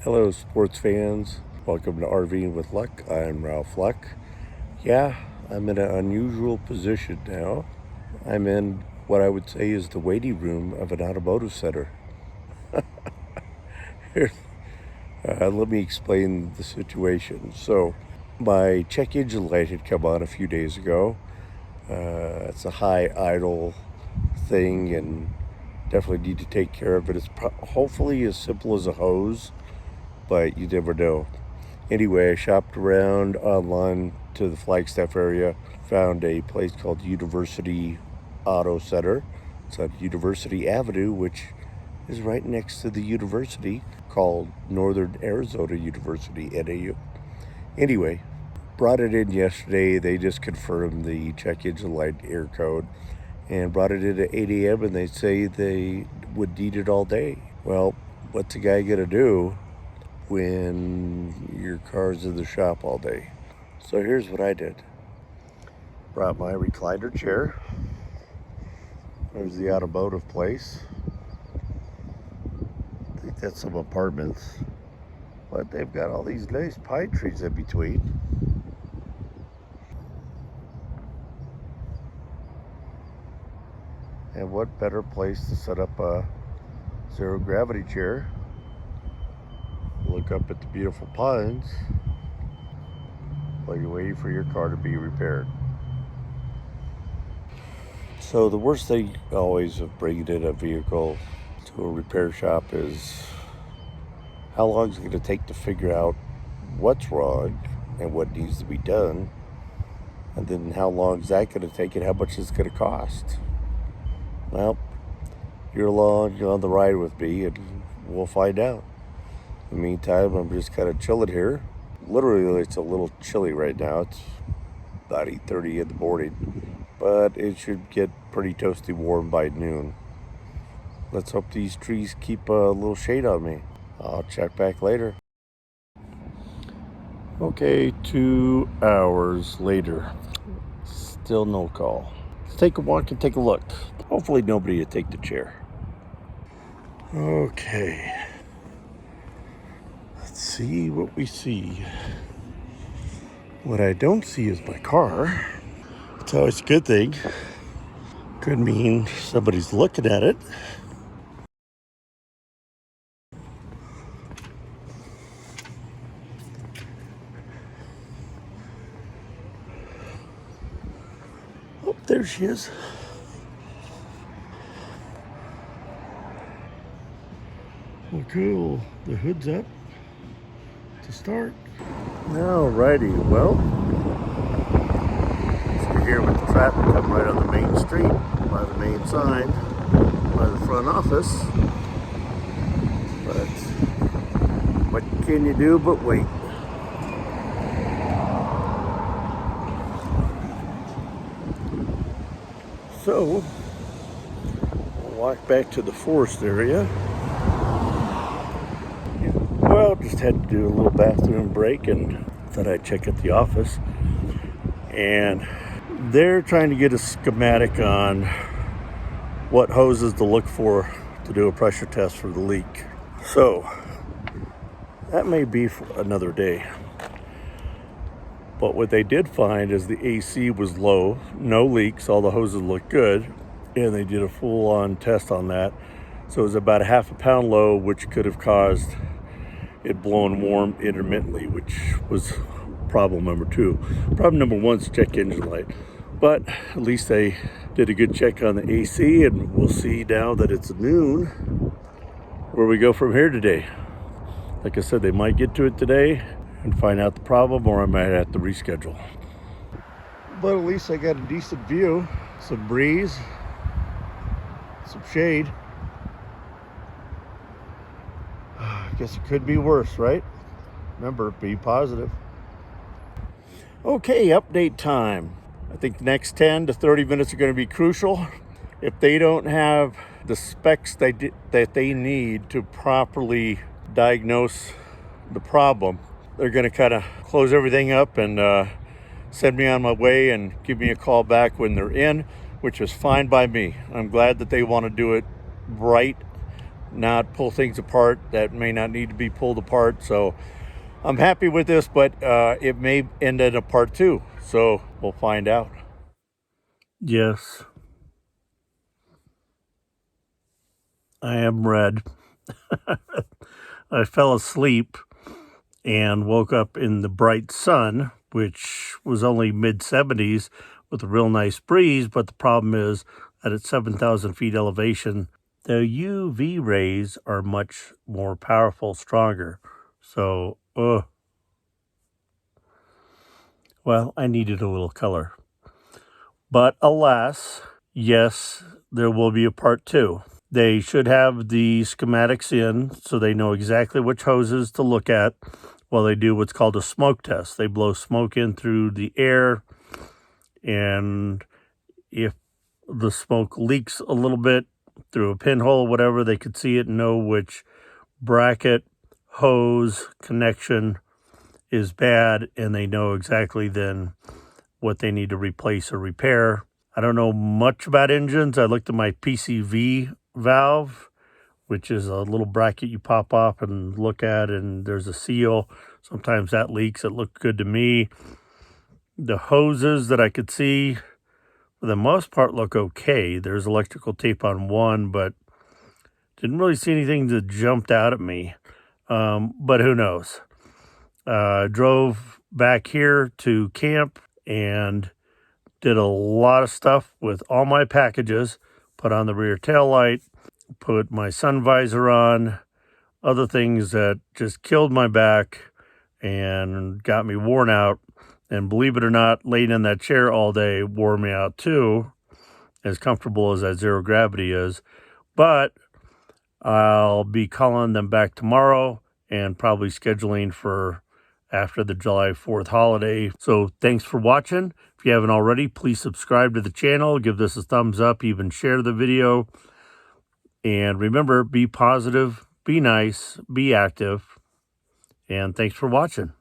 Hello, sports fans. Welcome to RVing with Luck. I'm Ralph Luck. Yeah, I'm in an unusual position now. I'm in what I would say is the waiting room of an automotive center. Here, let me explain the situation. So, my check engine light had come on a few days ago. It's a high idle thing and definitely need to take care of it. It's hopefully as simple as a hose, but you never know. Anyway, I shopped around online to the Flagstaff area, found a place called University Auto Center. It's on University Avenue, which is right next to the university called Northern Arizona University, NAU. Anyway, brought it in yesterday. They just confirmed the check engine light error code and brought it in at 8 a.m. and they say they would need it all day. Well, what's a guy gonna do when your car's in the shop all day? So here's what I did. Brought my recliner chair. There's the automotive place. I think that's some apartments. But they've got all these nice pine trees in between. And what better place to set up a zero gravity chair? Look up at the beautiful pines while you're waiting for your car to be repaired. So the worst thing always of bringing in a vehicle to a repair shop is how long is it going to take to figure out what's wrong and what needs to be done, and then how long is that going to take and how much it's going to cost. Well, you're on the ride with me and we'll find out. In the meantime, I'm just kind of chilling here. Literally, it's a little chilly right now. It's about 8:30 in the morning, but it should get pretty toasty warm by noon. Let's hope these trees keep a little shade on me. I'll check back later. Okay, 2 hours later. Still no call. Let's take a walk and take a look. Hopefully nobody will take the chair. Okay. Let's see what we see. What I don't see is my car. It's always a good thing. Could mean somebody's looking at it. Oh, there she is. Well, cool. The hood's up to start. Alrighty, well, so you're here with the traffic. I'm right on the main street, by the main sign, by the front office. But what can you do but wait? So, we'll walk back to the forest area. Well, just had to do a little bathroom break and thought I'd check at the office. And they're trying to get a schematic on what hoses to look for to do a pressure test for the leak. So, that may be for another day. But what they did find is the AC was low, no leaks, all the hoses looked good, and they did a full-on test on that. So it was about a half a pound low, which could have caused it blowing warm intermittently, which was problem number 2. Problem number 1 is check engine light. But at least they did a good check on the AC, and we'll see now that it's noon where we go from here today. Like I said, they might get to it today and find out the problem, or I might have to reschedule. But at least I got a decent view, some breeze, some shade. I guess it could be worse, right? Remember, be positive. Okay, update time. I think the next 10 to 30 minutes are going to be crucial. If they don't have the specs that they need to properly diagnose the problem, they're going to kind of close everything up and send me on my way and give me a call back when they're in, which is fine by me. I'm glad that they want to do it right not pull things apart that may not need to be pulled apart. So I'm happy with this, but it may end in a part 2. So we'll find out. Yes, I am red. I fell asleep and woke up in the bright sun, which was only mid-70s with a real nice breeze. But the problem is that at 7,000 feet elevation, the UV rays are much more powerful, stronger. So, well, I needed a little color. But alas, yes, there will be a part 2. They should have the schematics in so they know exactly which hoses to look at while they do what's called a smoke test. They blow smoke in through the air, and if the smoke leaks a little bit through a pinhole or whatever, they could see it and know which bracket, hose, connection is bad, and they know exactly then what they need to replace or repair. I don't know much about engines. I looked at my PCV valve, which is a little bracket you pop off and look at, and there's a seal. Sometimes that leaks. It looked good to me. The hoses that I could see, for the most part, look okay. There's electrical tape on one, but didn't really see anything that jumped out at me. But who knows? Drove back here to camp and did a lot of stuff with all my packages. Put on the rear tail light, put my sun visor on, other things that just killed my back and got me worn out. And believe it or not, laying in that chair all day wore me out too, as comfortable as that zero gravity is. But I'll be calling them back tomorrow and probably scheduling for after the July 4th holiday. So thanks for watching. If you haven't already, please subscribe to the channel, give this a thumbs up, even share the video. And remember, be positive, be nice, be active. And thanks for watching.